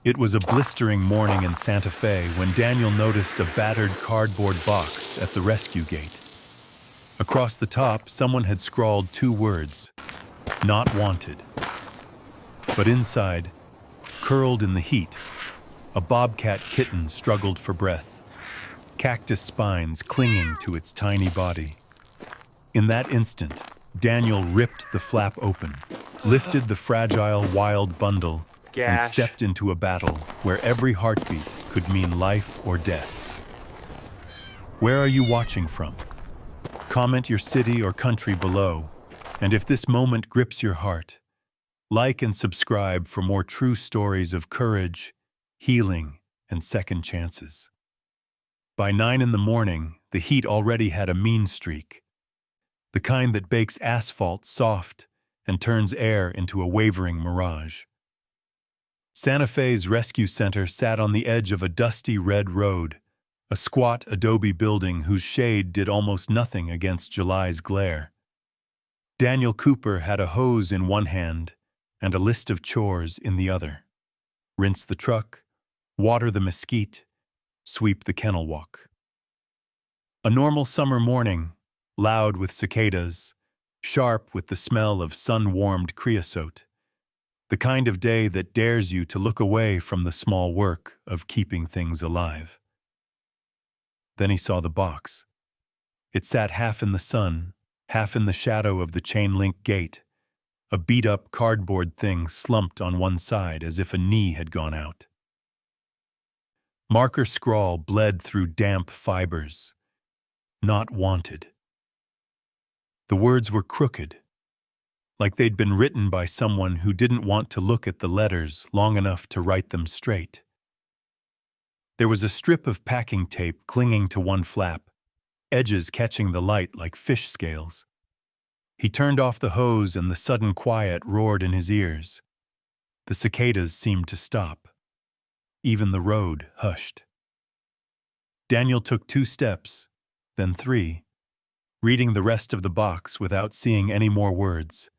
It was a blistering morning in Santa Fe when Daniel noticed a battered cardboard box at the rescue gate. Across the top, someone had scrawled two words, "Not wanted." But inside, curled in the heat, a bobcat kitten struggled for breath, cactus spines clinging to its tiny body. In that instant, Daniel ripped the flap open, lifted the fragile wild bundle, and stepped into a battle where every heartbeat could mean life or death. Where are you watching from? Comment your city or country below, and if this moment grips your heart, like and subscribe for more true stories of courage, healing, and second chances. By 9 in the morning, the heat already had a mean streak, the kind that bakes asphalt soft and turns air into a wavering mirage. Santa Fe's rescue center sat on the edge of a dusty red road, a squat adobe building whose shade did almost nothing against July's glare. Daniel Cooper had a hose in one hand and a list of chores in the other. Rinse the truck, water the mesquite, sweep the kennel walk. A normal summer morning, loud with cicadas, sharp with the smell of sun-warmed creosote. The kind of day that dares you to look away from the small work of keeping things alive. Then he saw the box. It sat half in the sun, half in the shadow of the chain-link gate, a beat-up cardboard thing slumped on one side as if a knee had gone out. Marker scrawl bled through damp fibers. Not wanted. The words were crooked, like they'd been written by someone who didn't want to look at the letters long enough to write them straight. There was a strip of packing tape clinging to one flap, edges catching the light like fish scales. He turned off the hose and the sudden quiet roared in his ears. The cicadas seemed to stop. Even the road hushed. Daniel took 2 steps, then 3, reading the rest of the box without seeing any more words.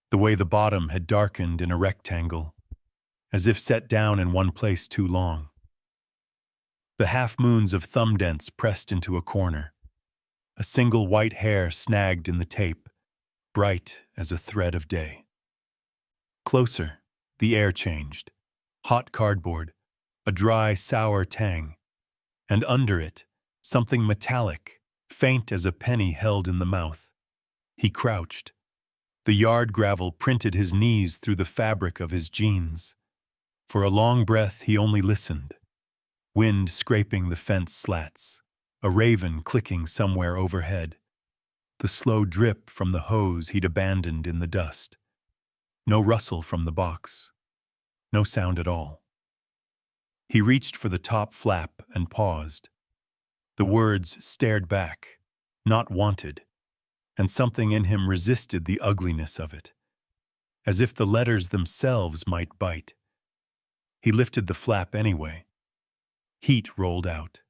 The way the bottom had darkened in a rectangle, as if set down in one place too long. The half-moons of thumb dents pressed into a corner. A single white hair snagged in the tape, bright as a thread of day. Closer, the air changed. Hot cardboard, a dry, sour tang. And under it, something metallic, faint as a penny held in the mouth. He crouched. The yard gravel printed his knees through the fabric of his jeans. For a long breath he only listened. Wind scraping the fence slats, a raven clicking somewhere overhead. The slow drip from the hose he'd abandoned in the dust. No rustle from the box. No sound at all. He reached for the top flap and paused. The words stared back, "Not wanted," and something in him resisted the ugliness of it, as if the letters themselves might bite. He lifted the flap anyway. Heat rolled out.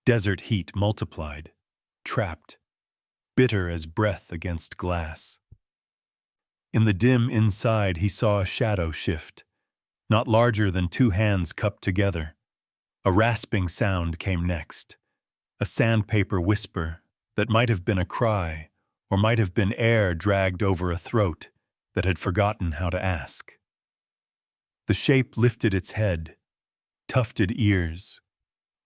Desert heat multiplied, trapped, bitter as breath against glass. In the dim inside he saw a shadow shift, not larger than 2 hands cupped together. A rasping sound came next, a sandpaper whisper that might have been a cry or might have been air dragged over a throat that had forgotten how to ask. The shape lifted its head, tufted ears,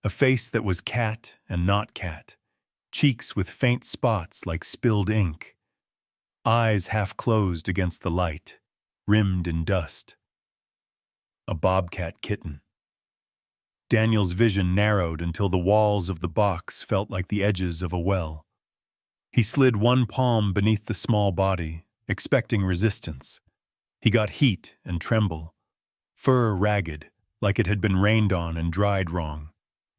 a face that was cat and not cat, cheeks with faint spots like spilled ink, eyes half closed against the light, rimmed in dust. A bobcat kitten. Daniel's vision narrowed until the walls of the box felt like the edges of a well. He slid one palm beneath the small body, expecting resistance. He got heat and tremble, fur ragged, like it had been rained on and dried wrong.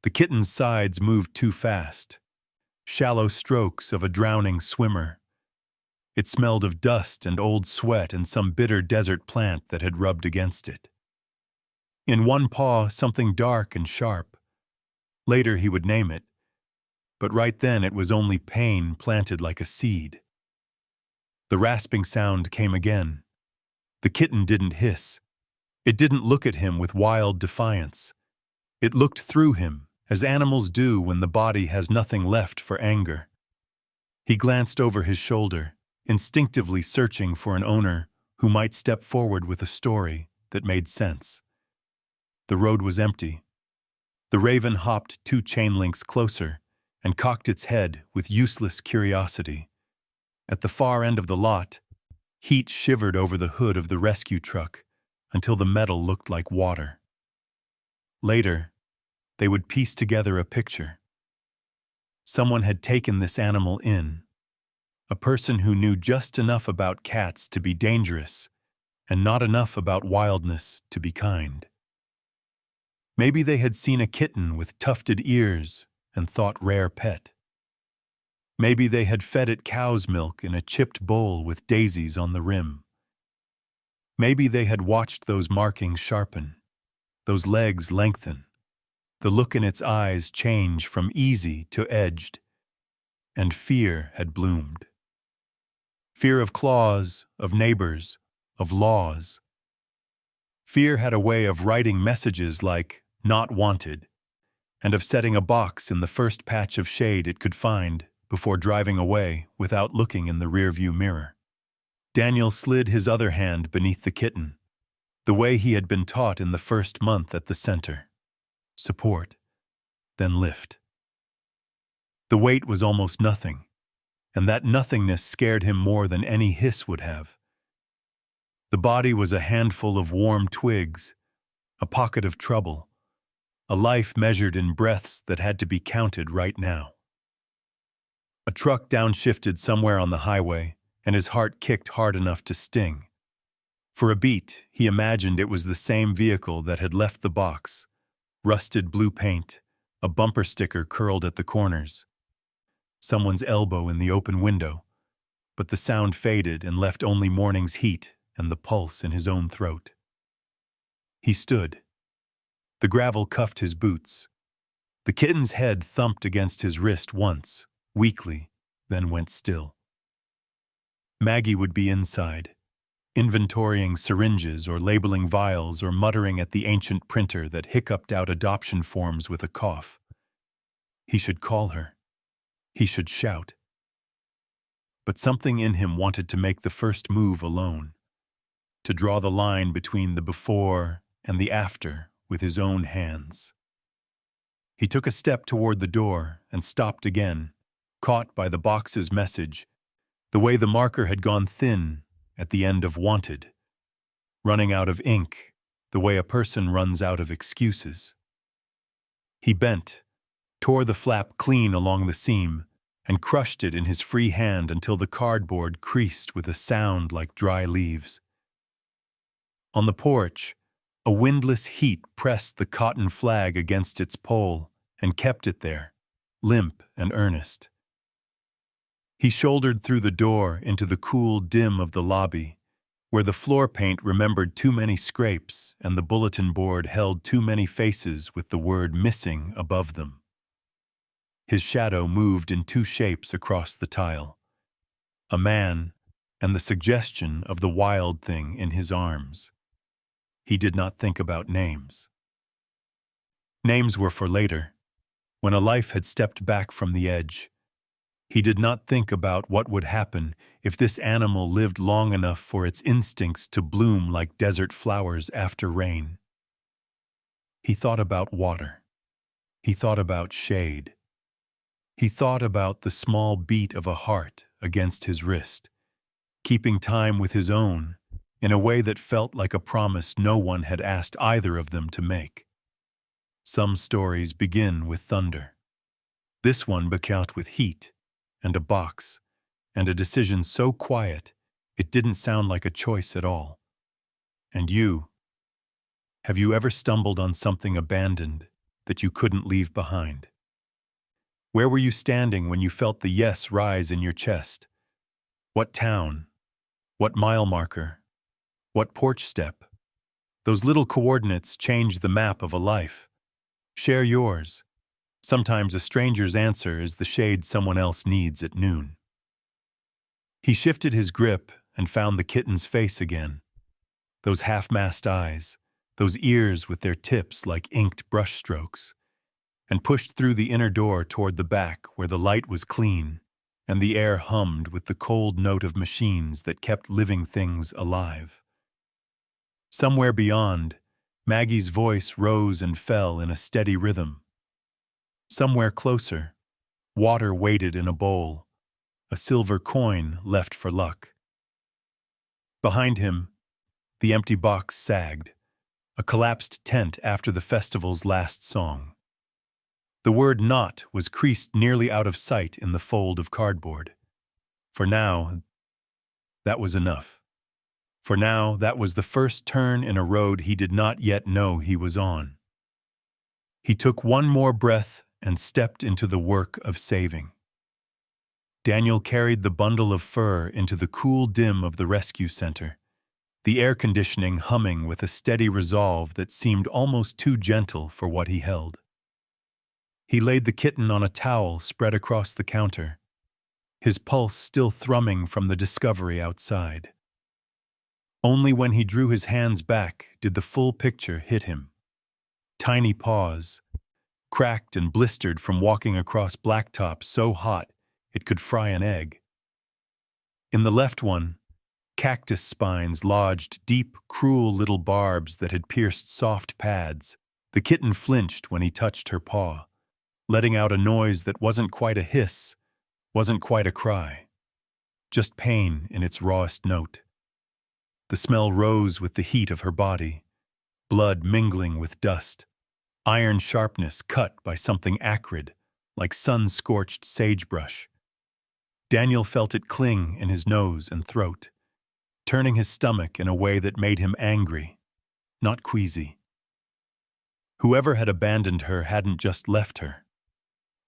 The kitten's sides moved too fast, shallow strokes of a drowning swimmer. It smelled of dust and old sweat and some bitter desert plant that had rubbed against it. In one paw, something dark and sharp. Later he would name it, but right then it was only pain planted like a seed. The rasping sound came again. The kitten didn't hiss. It didn't look at him with wild defiance. It looked through him, as animals do when the body has nothing left for anger. He glanced over his shoulder, instinctively searching for an owner who might step forward with a story that made sense. The road was empty. The raven hopped 2 chain links closer and cocked its head with useless curiosity. At the far end of the lot, heat shivered over the hood of the rescue truck until the metal looked like water. Later, they would piece together a picture. Someone had taken this animal in, a person who knew just enough about cats to be dangerous and not enough about wildness to be kind. Maybe they had seen a kitten with tufted ears and thought rare pet. Maybe they had fed it cow's milk in a chipped bowl with daisies on the rim. Maybe they had watched those markings sharpen, those legs lengthen, the look in its eyes change from easy to edged, and fear had bloomed. Fear of claws, of neighbors, of laws. Fear had a way of writing messages like, "Not wanted," and of setting a box in the first patch of shade it could find before driving away without looking in the rearview mirror. Daniel slid his other hand beneath the kitten, the way he had been taught in the first month at the center. Support, then lift. The weight was almost nothing, and that nothingness scared him more than any hiss would have. The body was a handful of warm twigs, a pocket of trouble, a life measured in breaths that had to be counted right now. A truck downshifted somewhere on the highway, and his heart kicked hard enough to sting. For a beat, he imagined it was the same vehicle that had left the box, rusted blue paint, a bumper sticker curled at the corners, someone's elbow in the open window, but the sound faded and left only morning's heat and the pulse in his own throat. He stood. The gravel cuffed his boots. The kitten's head thumped against his wrist once, weakly, then went still. Maggie would be inside, inventorying syringes or labeling vials or muttering at the ancient printer that hiccuped out adoption forms with a cough. He should call her. He should shout. But something in him wanted to make the first move alone, to draw the line between the before and the after with his own hands. He took a step toward the door and stopped again, caught by the box's message, the way the marker had gone thin at the end of wanted, running out of ink, the way a person runs out of excuses. He bent, tore the flap clean along the seam, and crushed it in his free hand until the cardboard creased with a sound like dry leaves. On the porch, a windless heat pressed the cotton flag against its pole and kept it there, limp and earnest. He shouldered through the door into the cool dim of the lobby, where the floor paint remembered too many scrapes and the bulletin board held too many faces with the word missing above them. His shadow moved in 2 shapes across the tile, a man and the suggestion of the wild thing in his arms. He did not think about names. Names were for later, when a life had stepped back from the edge. He did not think about what would happen if this animal lived long enough for its instincts to bloom like desert flowers after rain. He thought about water. He thought about shade. He thought about the small beat of a heart against his wrist, keeping time with his own in a way that felt like a promise no one had asked either of them to make. Some stories begin with thunder. This one began with heat, and a box, and a decision so quiet it didn't sound like a choice at all. And you? Have you ever stumbled on something abandoned that you couldn't leave behind? Where were you standing when you felt the yes rise in your chest? What town? What mile marker? What porch step? Those little coordinates change the map of a life. Share yours. Sometimes a stranger's answer is the shade someone else needs at noon. He shifted his grip and found the kitten's face again. Those half-masked eyes, those ears with their tips like inked brushstrokes, and pushed through the inner door toward the back where the light was clean and the air hummed with the cold note of machines that kept living things alive. Somewhere beyond, Maggie's voice rose and fell in a steady rhythm. Somewhere closer, water waited in a bowl, a silver coin left for luck. Behind him, the empty box sagged, a collapsed tent after the festival's last song. The word "not" was creased nearly out of sight in the fold of cardboard. For now, that was enough. For now, that was the first turn in a road he did not yet know he was on. He took one more breath and stepped into the work of saving. Daniel carried the bundle of fur into the cool dim of the rescue center, the air conditioning humming with a steady resolve that seemed almost too gentle for what he held. He laid the kitten on a towel spread across the counter, his pulse still thrumming from the discovery outside. Only when he drew his hands back did the full picture hit him. Tiny paws, cracked and blistered from walking across blacktop so hot it could fry an egg. In the left one, cactus spines lodged deep, cruel little barbs that had pierced soft pads. The kitten flinched when he touched her paw, letting out a noise that wasn't quite a hiss, wasn't quite a cry, just pain in its rawest note. The smell rose with the heat of her body, blood mingling with dust, iron sharpness cut by something acrid, like sun-scorched sagebrush. Daniel felt it cling in his nose and throat, turning his stomach in a way that made him angry, not queasy. Whoever had abandoned her hadn't just left her.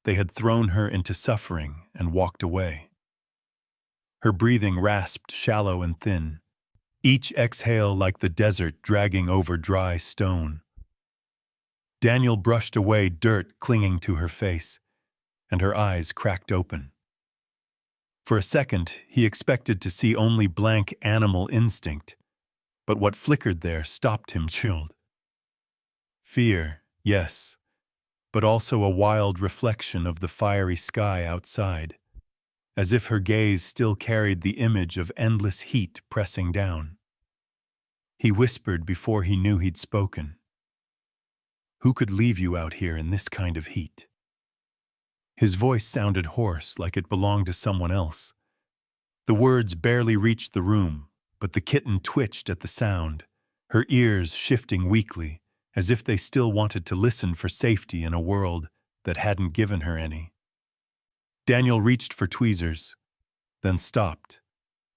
They had thrown her into suffering and walked away. Her breathing rasped shallow and thin, each exhale like the desert dragging over dry stone. Daniel brushed away dirt clinging to her face, and her eyes cracked open. For a second, he expected to see only blank animal instinct, but what flickered there stopped him chilled. Fear, yes, but also a wild reflection of the fiery sky outside, as if her gaze still carried the image of endless heat pressing down. He whispered before he knew he'd spoken. "Who could leave you out here in this kind of heat?" His voice sounded hoarse, like it belonged to someone else. The words barely reached the room, but the kitten twitched at the sound, her ears shifting weakly, as if they still wanted to listen for safety in a world that hadn't given her any. Daniel reached for tweezers, then stopped,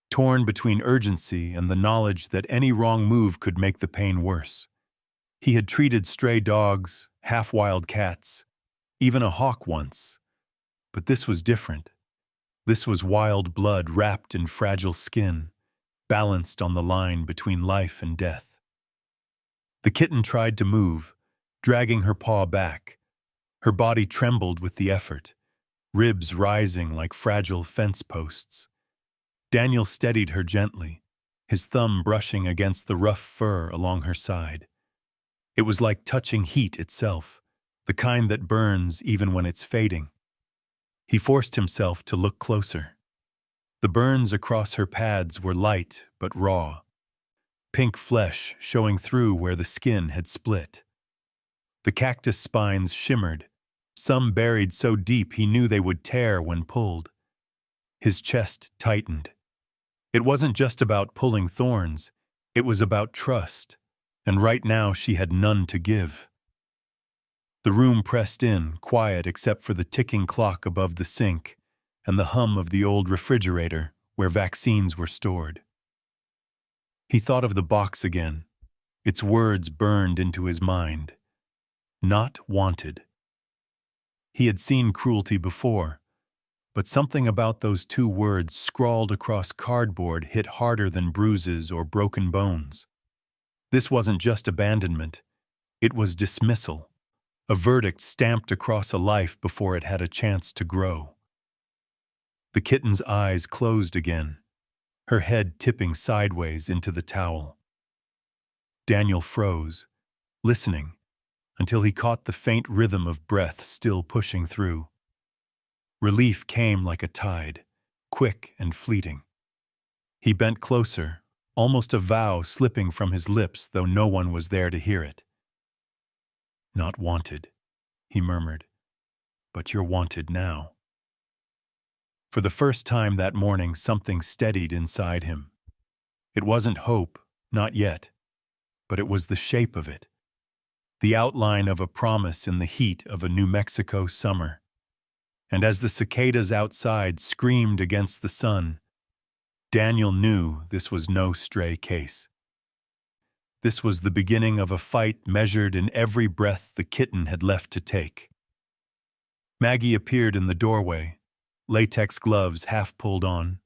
torn between urgency and the knowledge that any wrong move could make the pain worse. He had treated stray dogs, half-wild cats, even a hawk once. But this was different. This was wild blood wrapped in fragile skin, balanced on the line between life and death. The kitten tried to move, dragging her paw back. Her body trembled with the effort, ribs rising like fragile fence posts. Daniel steadied her gently, his thumb brushing against the rough fur along her side. It was like touching heat itself, the kind that burns even when it's fading. He forced himself to look closer. The burns across her pads were light but raw, pink flesh showing through where the skin had split. The cactus spines shimmered, some buried so deep he knew they would tear when pulled. His chest tightened. It wasn't just about pulling thorns, it was about trust, and right now she had none to give. The room pressed in, quiet except for the ticking clock above the sink and the hum of the old refrigerator where vaccines were stored. He thought of the box again, its words burned into his mind. Not wanted. He had seen cruelty before, but something about those two words scrawled across cardboard hit harder than bruises or broken bones. This wasn't just abandonment, it was dismissal, a verdict stamped across a life before it had a chance to grow. The kitten's eyes closed again, her head tipping sideways into the towel. Daniel froze, listening, until he caught the faint rhythm of breath still pushing through. Relief came like a tide, quick and fleeting. He bent closer, almost a vow slipping from his lips, though no one was there to hear it. "Not wanted," he murmured, "but you're wanted now." For the first time that morning, something steadied inside him. It wasn't hope, not yet, but it was the shape of it, the outline of a promise in the heat of a New Mexico summer. And as the cicadas outside screamed against the sun, Daniel knew this was no stray case. This was the beginning of a fight measured in every breath the kitten had left to take. Maggie appeared in the doorway, latex gloves half pulled on,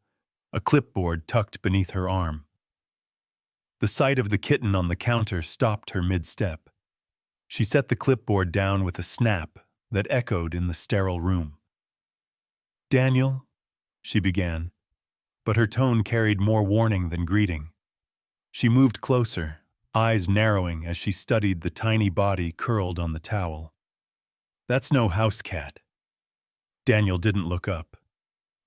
a clipboard tucked beneath her arm. The sight of the kitten on the counter stopped her mid-step. She set the clipboard down with a snap that echoed in the sterile room. "Daniel," she began, but her tone carried more warning than greeting. She moved closer, eyes narrowing as she studied the tiny body curled on the towel. "That's no house cat." Daniel didn't look up.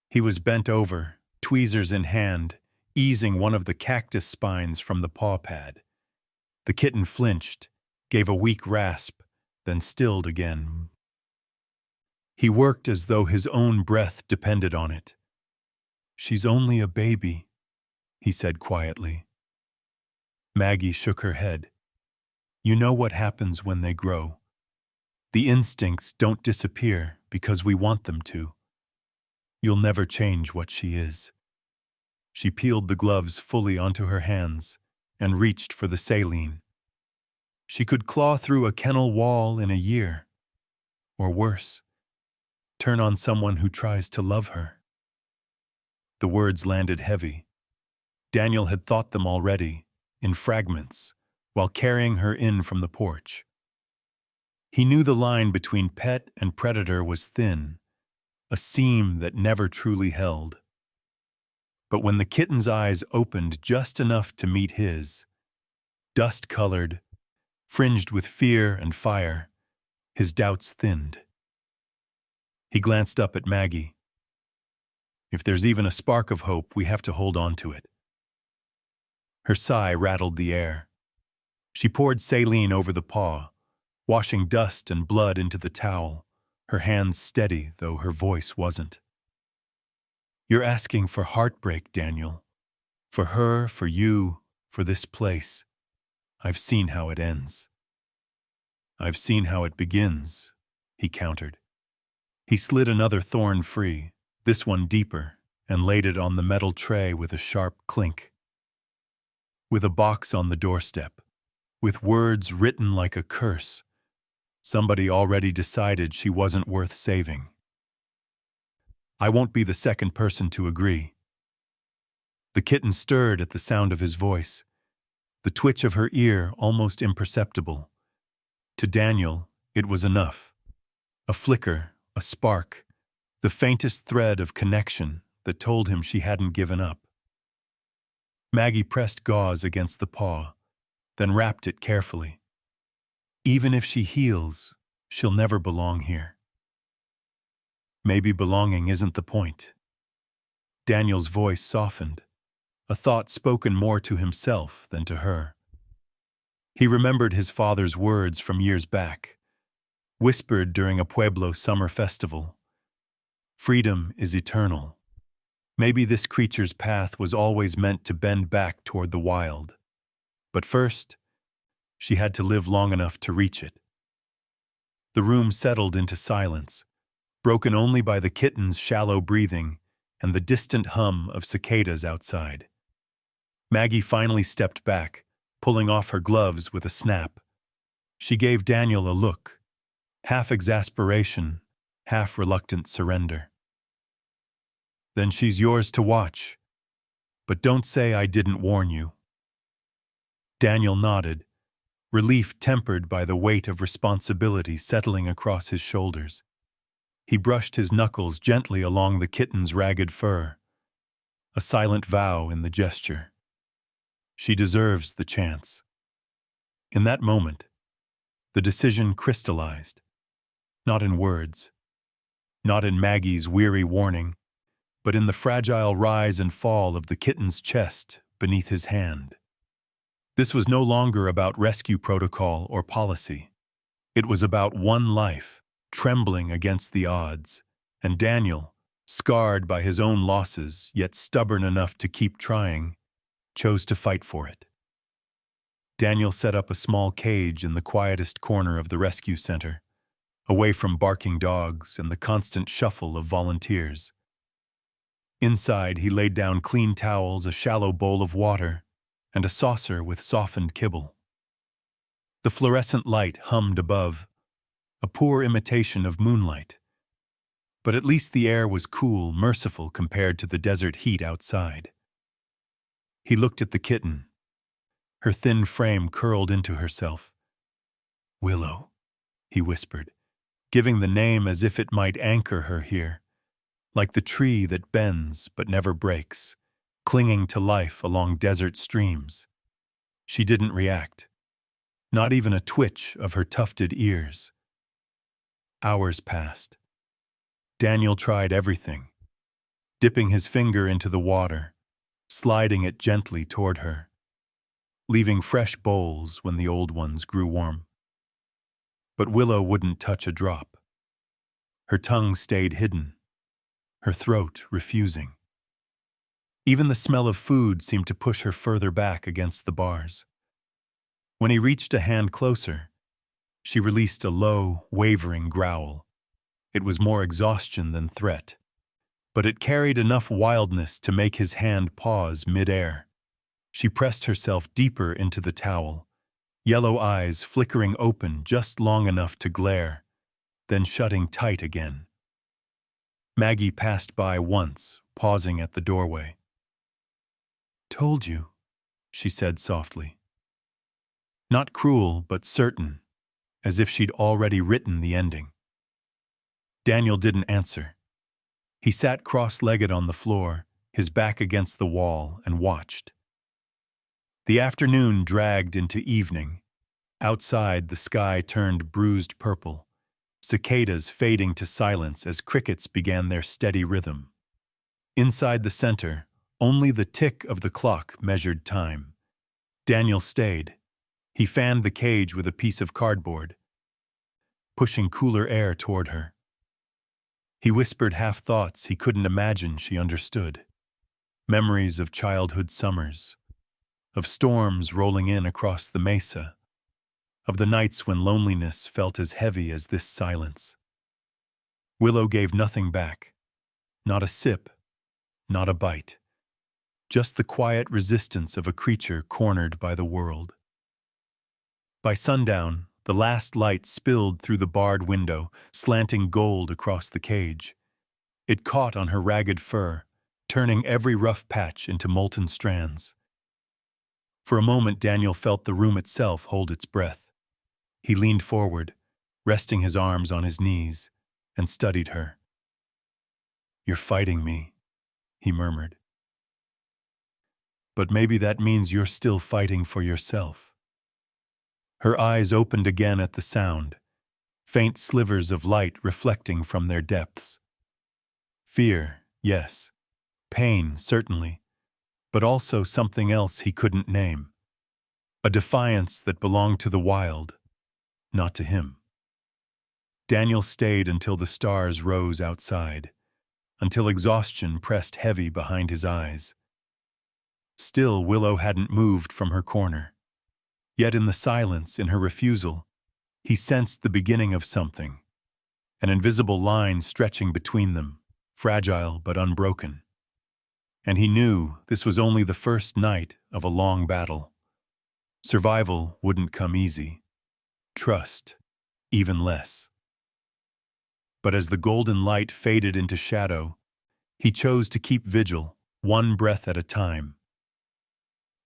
He was bent over, tweezers in hand, easing one of the cactus spines from the paw pad. The kitten flinched, gave a weak rasp, then stilled again. He worked as though his own breath depended on it. "She's only a baby," he said quietly. Maggie shook her head. "You know what happens when they grow. The instincts don't disappear because we want them to. You'll never change what she is." She peeled the gloves fully onto her hands and reached for the saline. She could claw through a kennel wall in a year. Or worse, turn on someone who tries to love her. The words landed heavy. Daniel had thought them already, in fragments, while carrying her in from the porch. He knew the line between pet and predator was thin, a seam that never truly held. But when the kitten's eyes opened just enough to meet his, dust-colored, fringed with fear and fire, his doubts thinned. He glanced up at Maggie. "If there's even a spark of hope, we have to hold on to it." Her sigh rattled the air. She poured saline over the paw, washing dust and blood into the towel, her hands steady, though her voice wasn't. "You're asking for heartbreak, Daniel. For her, for you, for this place. I've seen how it ends." "I've seen how it begins," he countered. He slid another thorn free, this one deeper, and laid it on the metal tray with a sharp clink. With a box on the doorstep, with words written like a curse, somebody already decided she wasn't worth saving. "I won't be the second person to agree." The kitten stirred at the sound of his voice, the twitch of her ear almost imperceptible. To Daniel, it was enough. A flicker, a spark, the faintest thread of connection that told him she hadn't given up. Maggie pressed gauze against the paw, then wrapped it carefully. "Even if she heals, she'll never belong here." Maybe belonging isn't the point. Daniel's voice softened, a thought spoken more to himself than to her. He remembered his father's words from years back, whispered during a Pueblo summer festival. "Freedom is eternal." Maybe this creature's path was always meant to bend back toward the wild. But first, she had to live long enough to reach it. The room settled into silence, broken only by the kitten's shallow breathing and the distant hum of cicadas outside. Maggie finally stepped back, pulling off her gloves with a snap. She gave Daniel a look, half exasperation, half reluctant surrender. "Then she's yours to watch. But don't say I didn't warn you." Daniel nodded, relief tempered by the weight of responsibility settling across his shoulders. He brushed his knuckles gently along the kitten's ragged fur, a silent vow in the gesture. She deserves the chance. In that moment, The decision crystallized, not in words, not in Maggie's weary warning, but in the fragile rise and fall of the kitten's chest beneath his hand. This was no longer about rescue protocol or policy. It was about one life, trembling against the odds, and Daniel, scarred by his own losses, yet stubborn enough to keep trying, chose to fight for it. Daniel set up a small cage in the quietest corner of the rescue center, away from barking dogs and the constant shuffle of volunteers. Inside, he laid down clean towels, a shallow bowl of water, and a saucer with softened kibble. The fluorescent light hummed above, a poor imitation of moonlight. But at least the air was cool, merciful compared to the desert heat outside. He looked at the kitten, her thin frame curled into herself. "Willow," he whispered, giving the name as if it might anchor her here, like the tree that bends but never breaks, clinging to life along desert streams. She didn't react, not even a twitch of her tufted ears. Hours passed. Daniel tried everything, dipping his finger into the water, sliding it gently toward her, leaving fresh bowls when the old ones grew warm. But Willow wouldn't touch a drop. Her tongue stayed hidden, her throat refusing. Even the smell of food seemed to push her further back against the bars. When he reached a hand closer, she released a low, wavering growl. It was more exhaustion than threat, but it carried enough wildness to make his hand pause mid-air. She pressed herself deeper into the towel, yellow eyes flickering open just long enough to glare, then shutting tight again. Maggie passed by once, pausing at the doorway. "Told you," she said softly. Not cruel, but certain, as if she'd already written the ending. Daniel didn't answer. He sat cross-legged on the floor, his back against the wall, and watched. The afternoon dragged into evening. Outside, the sky turned bruised purple, cicadas fading to silence as crickets began their steady rhythm. Inside the center, only the tick of the clock measured time. Daniel stayed. He fanned the cage with a piece of cardboard, pushing cooler air toward her. He whispered half-thoughts he couldn't imagine she understood. Memories of childhood summers, of storms rolling in across the mesa, of the nights when loneliness felt as heavy as this silence. Willow gave nothing back. Not a sip, not a bite. Just the quiet resistance of a creature cornered by the world. By sundown, the last light spilled through the barred window, slanting gold across the cage. It caught on her ragged fur, turning every rough patch into molten strands. For a moment, Daniel felt the room itself hold its breath. He leaned forward, resting his arms on his knees, and studied her. "You're fighting me," he murmured. "But maybe that means you're still fighting for yourself." Her eyes opened again at the sound, faint slivers of light reflecting from their depths. Fear, yes. Pain, certainly. But also something else he couldn't name. A defiance that belonged to the wild, not to him. Daniel stayed until the stars rose outside, until exhaustion pressed heavy behind his eyes. Still, Willow hadn't moved from her corner. Yet in the silence, in her refusal, he sensed the beginning of something, an invisible line stretching between them, fragile but unbroken. And he knew this was only the first night of a long battle. Survival wouldn't come easy. Trust, even less. But as the golden light faded into shadow, he chose to keep vigil, one breath at a time.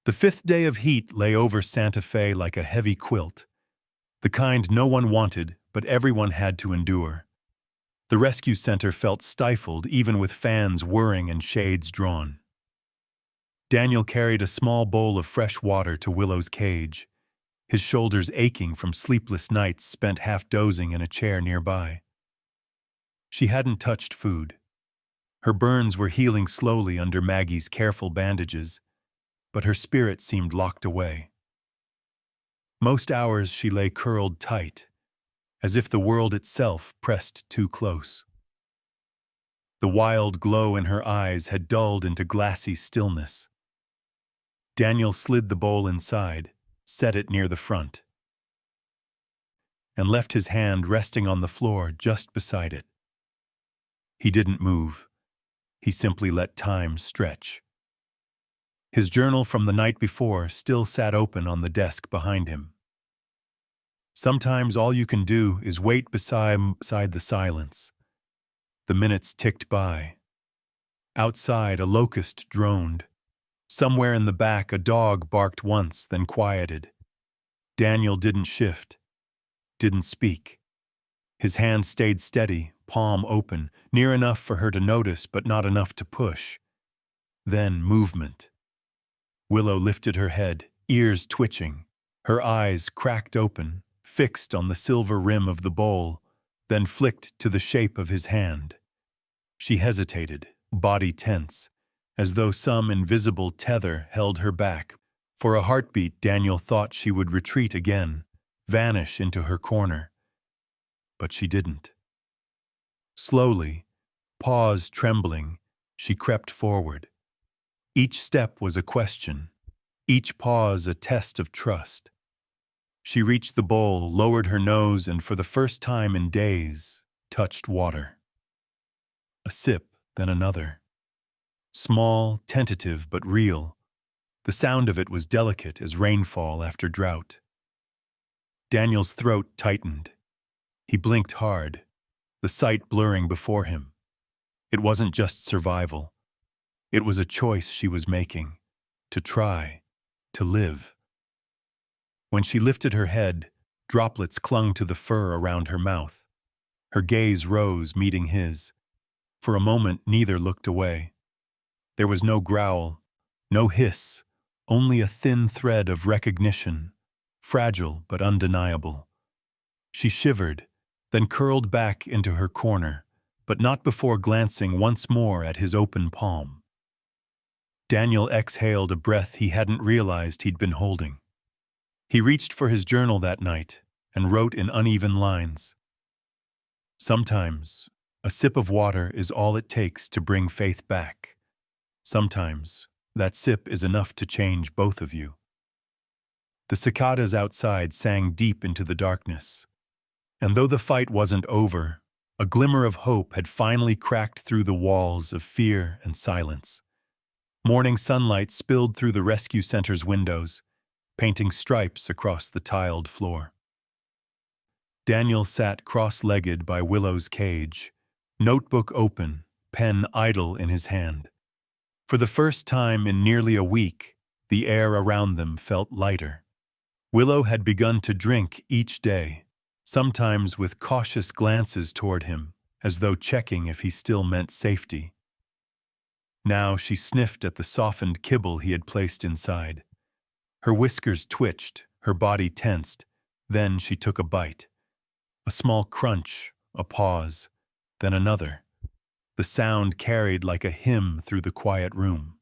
The 5th day of heat lay over Santa Fe like a heavy quilt, the kind no one wanted, but everyone had to endure. The rescue center felt stifled, even with fans whirring and shades drawn. Daniel carried a small bowl of fresh water to Willow's cage, his shoulders aching from sleepless nights spent half dozing in a chair nearby. She hadn't touched food. Her burns were healing slowly under Maggie's careful bandages, but her spirit seemed locked away. Most hours she lay curled tight, as if the world itself pressed too close. The wild glow in her eyes had dulled into glassy stillness. Daniel slid the bowl inside, set it near the front, and left his hand resting on the floor just beside it. He didn't move. He simply let time stretch. His journal from the night before still sat open on the desk behind him. Sometimes all you can do is wait beside the silence. The minutes ticked by. Outside, a locust droned. Somewhere in the back, a dog barked once, then quieted. Daniel didn't shift, didn't speak. His hand stayed steady, palm open, near enough for her to notice but not enough to push. Then movement. Willow lifted her head, ears twitching, her eyes cracked open, fixed on the silver rim of the bowl, then flicked to the shape of his hand. She hesitated, body tense, as though some invisible tether held her back. For a heartbeat, Daniel thought she would retreat again, vanish into her corner. But she didn't. Slowly, paws trembling, she crept forward. Each step was a question, each pause a test of trust. She reached the bowl, lowered her nose, and for the first time in days, touched water. A sip, then another. Small, tentative, but real. The sound of it was delicate as rainfall after drought. Daniel's throat tightened. He blinked hard, the sight blurring before him. It wasn't just survival. It was a choice she was making, to try, to live. When she lifted her head, droplets clung to the fur around her mouth. Her gaze rose, meeting his. For a moment, neither looked away. There was no growl, no hiss, only a thin thread of recognition, fragile but undeniable. She shivered, then curled back into her corner, but not before glancing once more at his open palm. Daniel exhaled a breath he hadn't realized he'd been holding. He reached for his journal that night and wrote in uneven lines. Sometimes, a sip of water is all it takes to bring faith back. Sometimes, that sip is enough to change both of you. The cicadas outside sang deep into the darkness. And though the fight wasn't over, a glimmer of hope had finally cracked through the walls of fear and silence. Morning sunlight spilled through the rescue center's windows, painting stripes across the tiled floor. Daniel sat cross-legged by Willow's cage, notebook open, pen idle in his hand. For the first time in nearly a week, the air around them felt lighter. Willow had begun to drink each day, sometimes with cautious glances toward him, as though checking if he still meant safety. Now she sniffed at the softened kibble he had placed inside. Her whiskers twitched, her body tensed. Then she took a bite. A small crunch, a pause, then another. The sound carried like a hymn through the quiet room.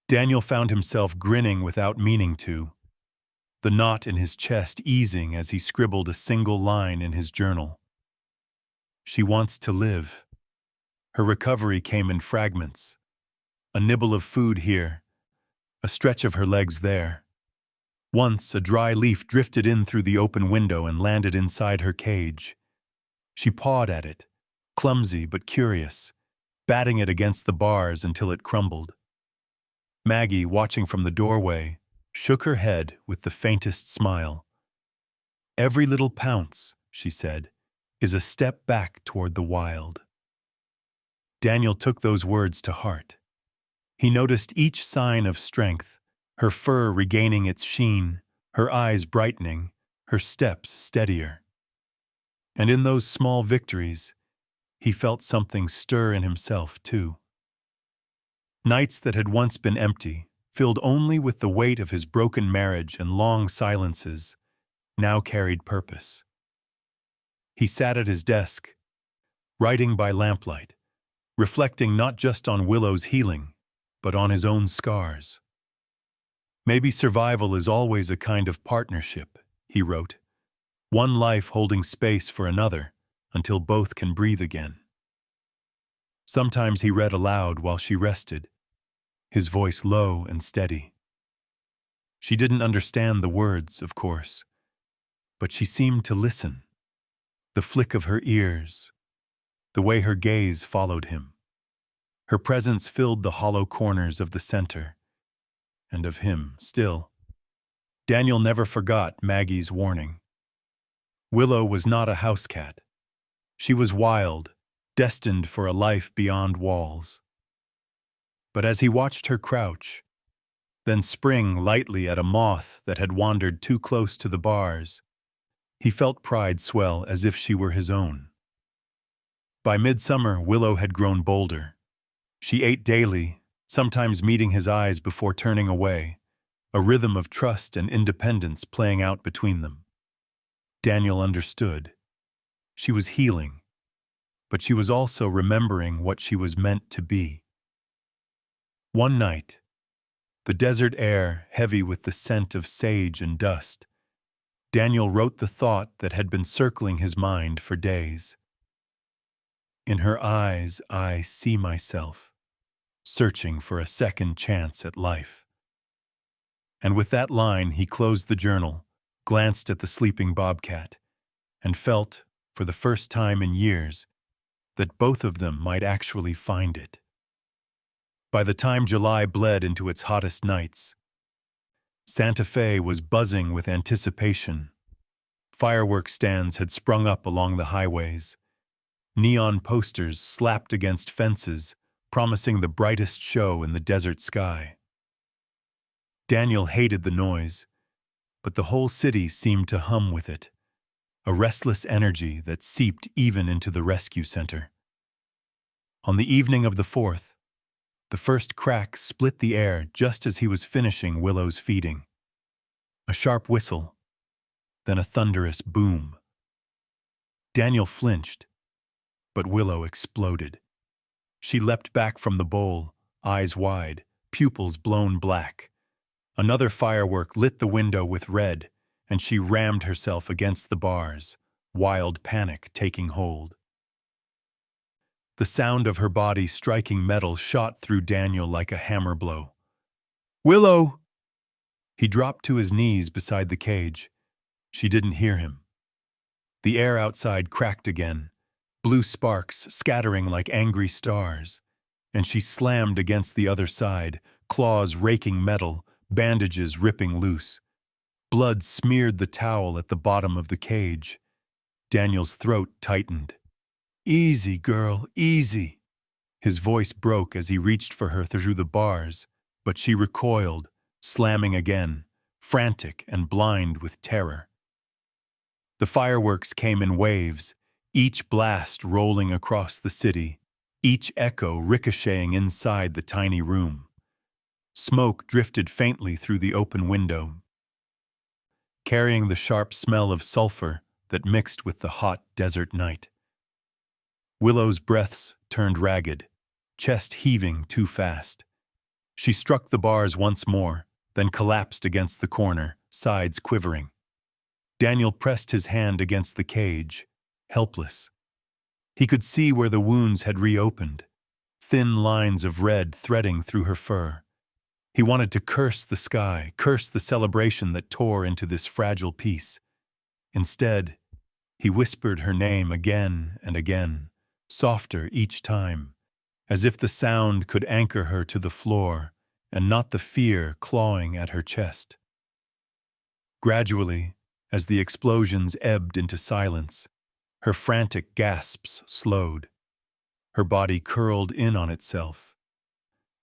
Daniel found himself grinning without meaning to, the knot in his chest easing as he scribbled a single line in his journal. She wants to live. Her recovery came in fragments. A nibble of food here, a stretch of her legs there. Once, a dry leaf drifted in through the open window and landed inside her cage. She pawed at it, clumsy but curious, batting it against the bars until it crumbled. Maggie, watching from the doorway, shook her head with the faintest smile. "Every little pounce," she said, "is a step back toward the wild." Daniel took those words to heart. He noticed each sign of strength, her fur regaining its sheen, her eyes brightening, her steps steadier. And in those small victories, he felt something stir in himself, too. Nights that had once been empty, filled only with the weight of his broken marriage and long silences, now carried purpose. He sat at his desk, writing by lamplight, reflecting not just on Willow's healing, but on his own scars. "Maybe survival is always a kind of partnership," he wrote, "one life holding space for another until both can breathe again." Sometimes he read aloud while she rested, his voice low and steady. She didn't understand the words, of course, but she seemed to listen. The flick of her ears, the way her gaze followed him. Her presence filled the hollow corners of the center, and of him still. Daniel never forgot Maggie's warning. Willow was not a house cat. She was wild, destined for a life beyond walls. But as he watched her crouch, then spring lightly at a moth that had wandered too close to the bars, he felt pride swell as if she were his own. By midsummer, Willow had grown bolder. She ate daily, sometimes meeting his eyes before turning away, a rhythm of trust and independence playing out between them. Daniel understood. She was healing, but she was also remembering what she was meant to be. One night, the desert air heavy with the scent of sage and dust, Daniel wrote the thought that had been circling his mind for days. "In her eyes I see myself, searching for a second chance at life." And with that line he closed the journal, glanced at the sleeping bobcat, and felt, for the first time in years, that both of them might actually find it. By the time July bled into its hottest nights, Santa Fe was buzzing with anticipation. Fireworks stands had sprung up along the highways. Neon posters slapped against fences, promising the brightest show in the desert sky. Daniel hated the noise, but the whole city seemed to hum with it, a restless energy that seeped even into the rescue center. On the evening of the 4th, the first crack split the air just as he was finishing Willow's feeding. A sharp whistle, then a thunderous boom. Daniel flinched, but Willow exploded. She leapt back from the bowl, eyes wide, pupils blown black. Another firework lit the window with red, and she rammed herself against the bars, wild panic taking hold. The sound of her body striking metal shot through Daniel like a hammer blow. "Willow!" He dropped to his knees beside the cage. She didn't hear him. The air outside cracked again, blue sparks scattering like angry stars, and she slammed against the other side, claws raking metal, bandages ripping loose. Blood smeared the towel at the bottom of the cage. Daniel's throat tightened. "Easy, girl, easy." His voice broke as he reached for her through the bars, but she recoiled, slamming again, frantic and blind with terror. The fireworks came in waves, each blast rolling across the city, each echo ricocheting inside the tiny room. Smoke drifted faintly through the open window, carrying the sharp smell of sulfur that mixed with the hot desert night. Willow's breaths turned ragged, chest heaving too fast. She struck the bars once more, then collapsed against the corner, sides quivering. Daniel pressed his hand against the cage, helpless. He could see where the wounds had reopened, thin lines of red threading through her fur. He wanted to curse the sky, curse the celebration that tore into this fragile piece. Instead, he whispered her name again and again, softer each time, as if the sound could anchor her to the floor and not the fear clawing at her chest. Gradually, as the explosions ebbed into silence, her frantic gasps slowed. Her body curled in on itself,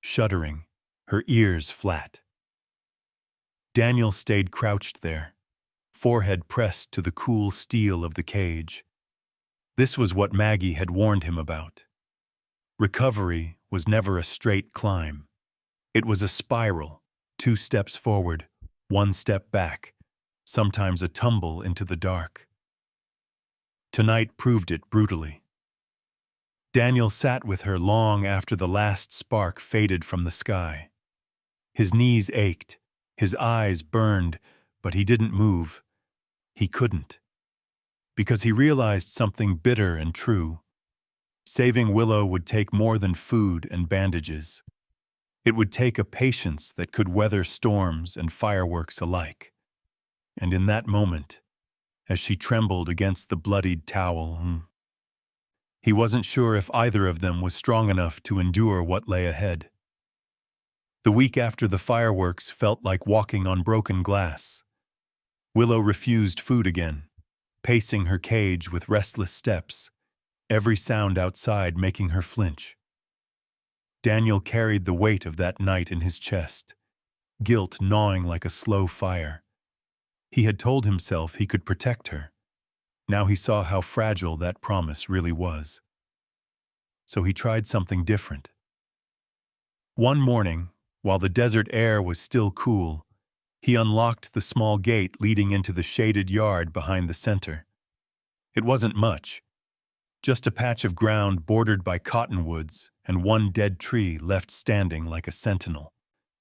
shuddering, her ears flat. Daniel stayed crouched there, forehead pressed to the cool steel of the cage. This was what Maggie had warned him about. Recovery was never a straight climb. It was a spiral, 2 steps forward, 1 step back, sometimes a tumble into the dark. Tonight proved it brutally. Daniel sat with her long after the last spark faded from the sky. His knees ached, his eyes burned, but he didn't move. He couldn't. Because he realized something bitter and true. Saving Willow would take more than food and bandages. It would take a patience that could weather storms and fireworks alike. And in that moment, as she trembled against the bloodied towel, he wasn't sure if either of them was strong enough to endure what lay ahead. The week after the fireworks felt like walking on broken glass. Willow refused food again, pacing her cage with restless steps, every sound outside making her flinch. Daniel carried the weight of that night in his chest, guilt gnawing like a slow fire. He had told himself he could protect her. Now he saw how fragile that promise really was. So he tried something different. One morning, while the desert air was still cool, he unlocked the small gate leading into the shaded yard behind the center. It wasn't much, just a patch of ground bordered by cottonwoods and one dead tree left standing like a sentinel.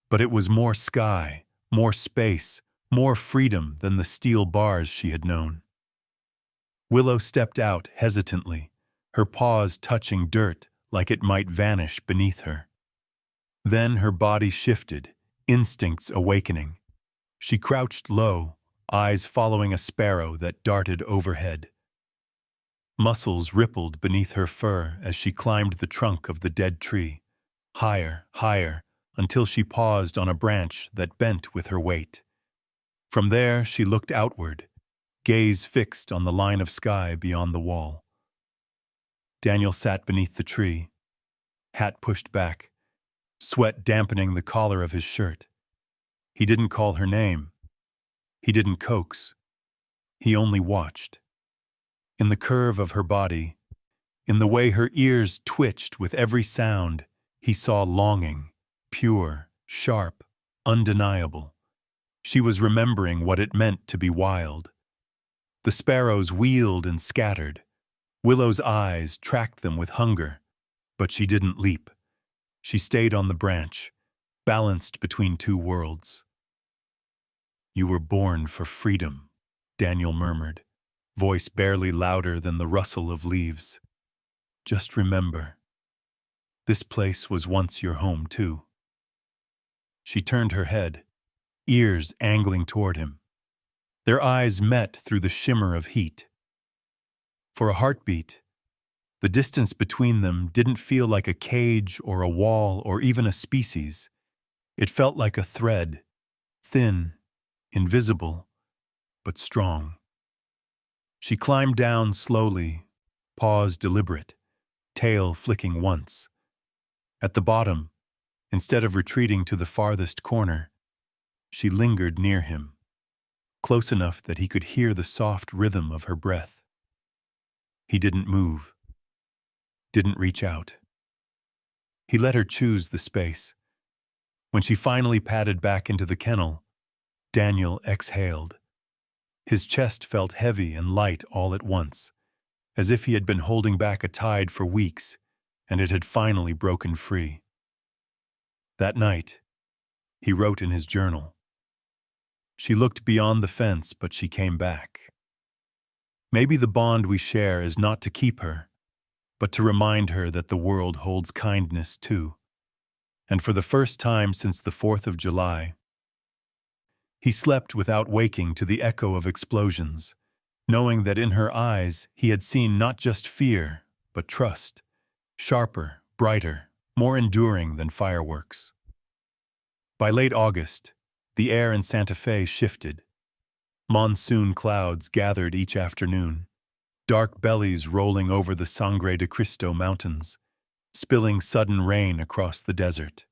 But it was more sky, more space, more freedom than the steel bars she had known. Willow stepped out hesitantly, her paws touching dirt like it might vanish beneath her. Then her body shifted, instincts awakening. She crouched low, eyes following a sparrow that darted overhead. Muscles rippled beneath her fur as she climbed the trunk of the dead tree, higher, higher, until she paused on a branch that bent with her weight. From there, she looked outward, gaze fixed on the line of sky beyond the wall. Daniel sat beneath the tree, hat pushed back, sweat dampening the collar of his shirt. He didn't call her name. He didn't coax. He only watched. In the curve of her body, in the way her ears twitched with every sound, he saw longing, pure, sharp, undeniable. She was remembering what it meant to be wild. The sparrows wheeled and scattered. Willow's eyes tracked them with hunger, but she didn't leap. She stayed on the branch, balanced between two worlds. "You were born for freedom," Daniel murmured, voice barely louder than the rustle of leaves. "Just remember, this place was once your home too." She turned her head, ears angling toward him. Their eyes met through the shimmer of heat. For a heartbeat, the distance between them didn't feel like a cage or a wall or even a species. It felt like a thread, thin, invisible, but strong. She climbed down slowly, paws deliberate, tail flicking once. At the bottom, instead of retreating to the farthest corner, she lingered near him, close enough that he could hear the soft rhythm of her breath. He didn't move, didn't reach out. He let her choose the space. When she finally padded back into the kennel, Daniel exhaled. His chest felt heavy and light all at once, as if he had been holding back a tide for weeks, and it had finally broken free. That night, he wrote in his journal. She looked beyond the fence, but she came back. Maybe the bond we share is not to keep her, but to remind her that the world holds kindness too. And for the first time since the 4th of July, he slept without waking to the echo of explosions, knowing that in her eyes he had seen not just fear, but trust, sharper, brighter, more enduring than fireworks. By late August, the air in Santa Fe shifted. Monsoon clouds gathered each afternoon, dark bellies rolling over the Sangre de Cristo mountains, spilling sudden rain across the desert.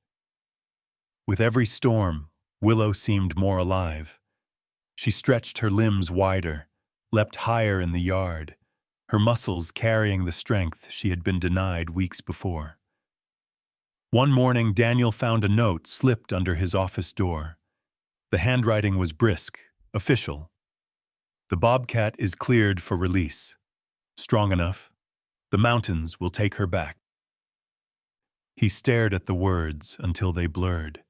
With every storm, Willow seemed more alive. She stretched her limbs wider, leapt higher in the yard, her muscles carrying the strength she had been denied weeks before. One morning, Daniel found a note slipped under his office door, The handwriting was brisk, official. The Bobcat is cleared for release. Strong enough. The mountains will take her back. He stared at the words until they blurred.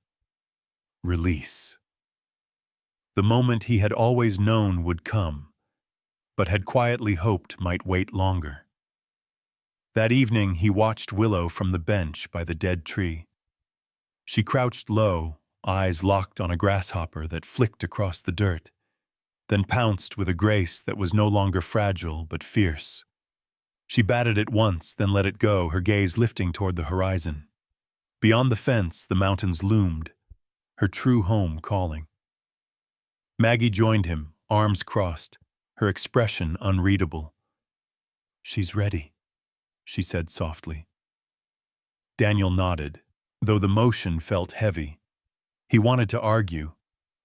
Release. The moment he had always known would come, but had quietly hoped might wait longer. That evening he watched Willow from the bench by the dead tree. She crouched low, eyes locked on a grasshopper that flicked across the dirt, then pounced with a grace that was no longer fragile but fierce. She batted it once, then let it go, her gaze lifting toward the horizon. Beyond the fence, the mountains loomed, her true home calling. Maggie joined him, arms crossed, her expression unreadable. "She's ready," she said softly. Daniel nodded, though the motion felt heavy. He wanted to argue,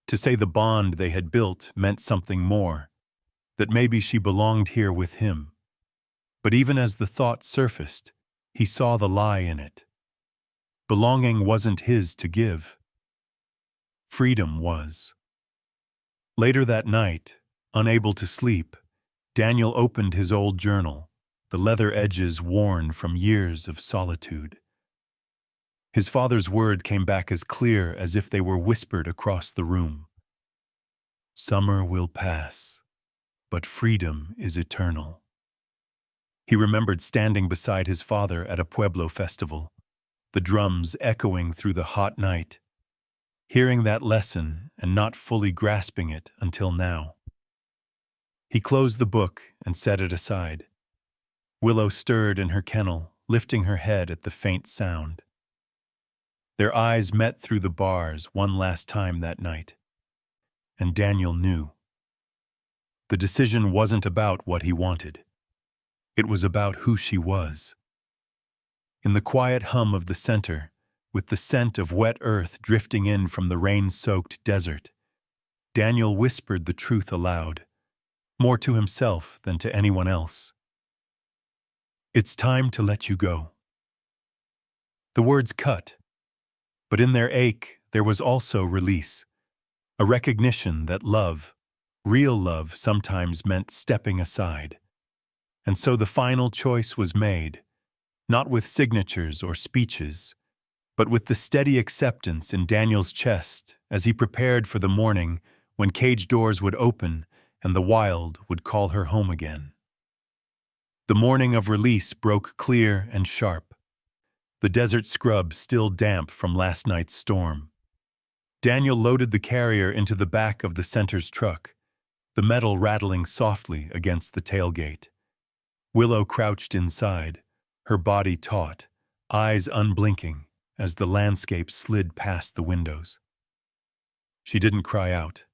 to say the bond they had built meant something more, that maybe she belonged here with him. But even as the thought surfaced, he saw the lie in it. Belonging wasn't his to give. Freedom was. Later that night, unable to sleep, Daniel opened his old journal, the leather edges worn from years of solitude. His father's word came back as clear as if they were whispered across the room. Summer will pass, but freedom is eternal. He remembered standing beside his father at a Pueblo festival, the drums echoing through the hot night, hearing that lesson and not fully grasping it until now. He closed the book and set it aside. Willow stirred in her kennel, lifting her head at the faint sound. Their eyes met through the bars one last time that night, and Daniel knew. The decision wasn't about what he wanted. It was about who she was. In the quiet hum of the center, with the scent of wet earth drifting in from the rain-soaked desert, Daniel whispered the truth aloud, more to himself than to anyone else. "It's time to let you go." The words cut, but in their ache there was also release, a recognition that love, real love, sometimes meant stepping aside. And so the final choice was made, not with signatures or speeches, but with the steady acceptance in Daniel's chest as he prepared for the morning when cage doors would open and the wild would call her home again. The morning of release broke clear and sharp, the desert scrub still damp from last night's storm. Daniel loaded the carrier into the back of the center's truck, the metal rattling softly against the tailgate. Willow crouched inside, her body taut, eyes unblinking as the landscape slid past the windows. She didn't cry out.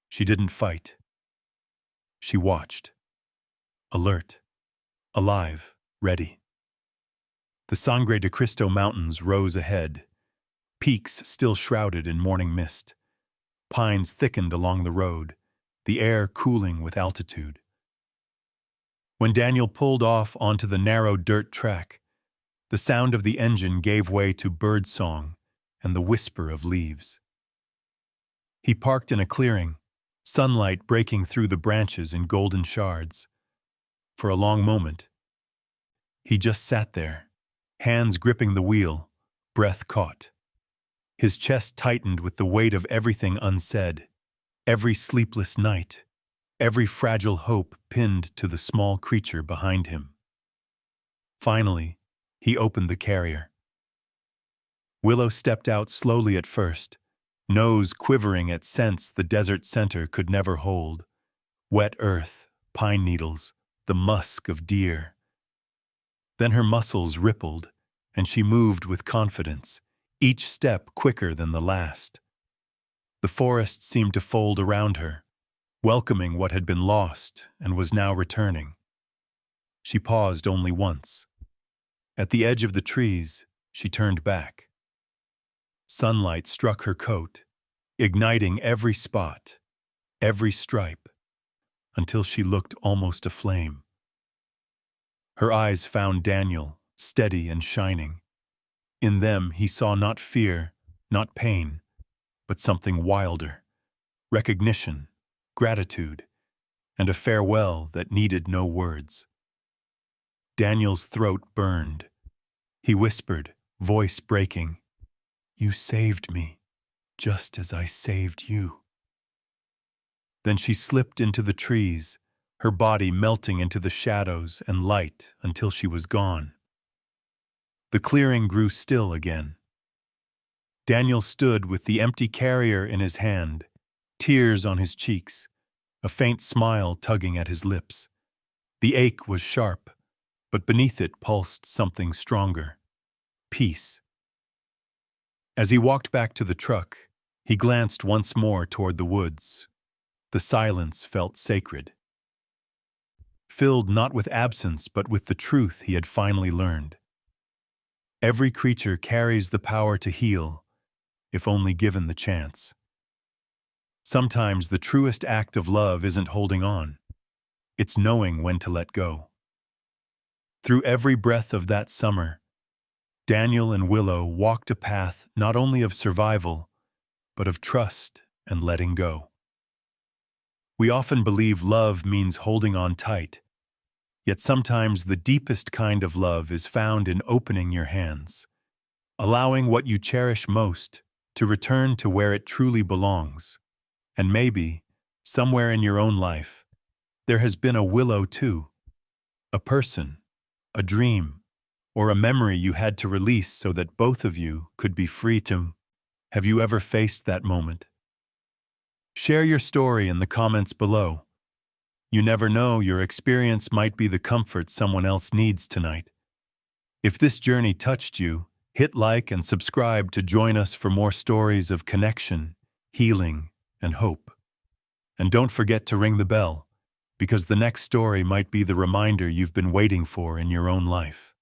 She didn't fight. She watched. Alert. Alive. Ready. The Sangre de Cristo Mountains rose ahead, peaks still shrouded in morning mist. Pines thickened along the road, the air cooling with altitude. When Daniel pulled off onto the narrow dirt track, the sound of the engine gave way to bird song and the whisper of leaves. He parked in a clearing, sunlight breaking through the branches in golden shards. For a long moment, he just sat there, hands gripping the wheel, breath caught. His chest tightened with the weight of everything unsaid, every sleepless night, every fragile hope pinned to the small creature behind him. Finally, he opened the carrier. Willow stepped out slowly at first, nose quivering at scents the desert center could never hold. Wet earth, pine needles, the musk of deer. Then her muscles rippled, and she moved with confidence, each step quicker than the last. The forest seemed to fold around her, welcoming what had been lost and was now returning. She paused only once. At the edge of the trees, she turned back. Sunlight struck her coat, igniting every spot, every stripe, until she looked almost aflame. Her eyes found Daniel, steady and shining. In them he saw not fear, not pain, but something wilder, recognition, gratitude, and a farewell that needed no words. Daniel's throat burned. He whispered, voice breaking, "You saved me, just as I saved you." Then she slipped into the trees, her body melting into the shadows and light until she was gone. The clearing grew still again. Daniel stood with the empty carrier in his hand, tears on his cheeks, a faint smile tugging at his lips. The ache was sharp, but beneath it pulsed something stronger: peace. As he walked back to the truck, he glanced once more toward the woods. The silence felt sacred, filled not with absence but with the truth he had finally learned. Every creature carries the power to heal, if only given the chance. Sometimes the truest act of love isn't holding on. It's knowing when to let go. Through every breath of that summer, Daniel and Willow walked a path not only of survival, but of trust and letting go. We often believe love means holding on tight, yet sometimes the deepest kind of love is found in opening your hands, allowing what you cherish most to return to where it truly belongs. And maybe, somewhere in your own life, there has been a Willow too, a person, a dream, or a memory you had to release so that both of you could be free to. Have you ever faced that moment? Share your story in the comments below. You never know, your experience might be the comfort someone else needs tonight. If this journey touched you, hit like and subscribe to join us for more stories of connection, healing, and hope. And don't forget to ring the bell, because the next story might be the reminder you've been waiting for in your own life.